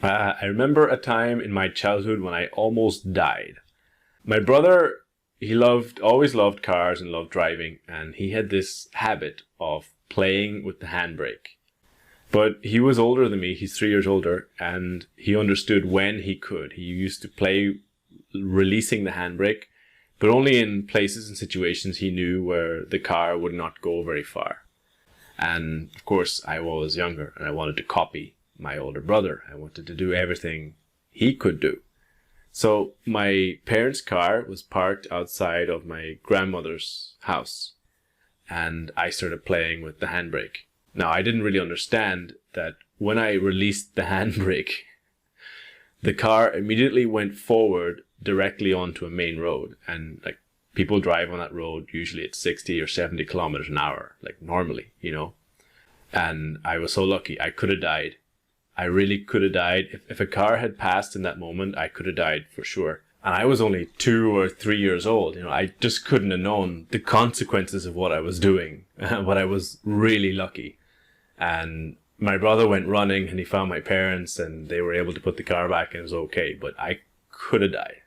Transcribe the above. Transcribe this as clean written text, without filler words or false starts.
I remember a time in my childhood when I almost died. My brother, always loved cars and loved driving, and he had this habit of playing with the handbrake. But he was older than me, he's 3 years older, and he understood when he could. He used to play releasing the handbrake, but only in places and situations he knew where the car would not go very far. And of course, I was younger and I wanted to copy my older brother. I wanted to do everything he could do. So my parents' car was parked outside of my grandmother's house, and I started playing with the handbrake. Now, I didn't really understand that when I released the handbrake, the car immediately went forward directly onto a main road. And like, people drive on that road usually at 60 or 70 kilometers an hour, like normally, you know. And I was so lucky. I could have died. I really could have died. If a car had passed in that moment, I could have died for sure. And I was only 2 or 3 years old. You know, I just couldn't have known the consequences of what I was doing. But I was really lucky. And my brother went running and he found my parents and they were able to put the car back and it was okay. But I could have died.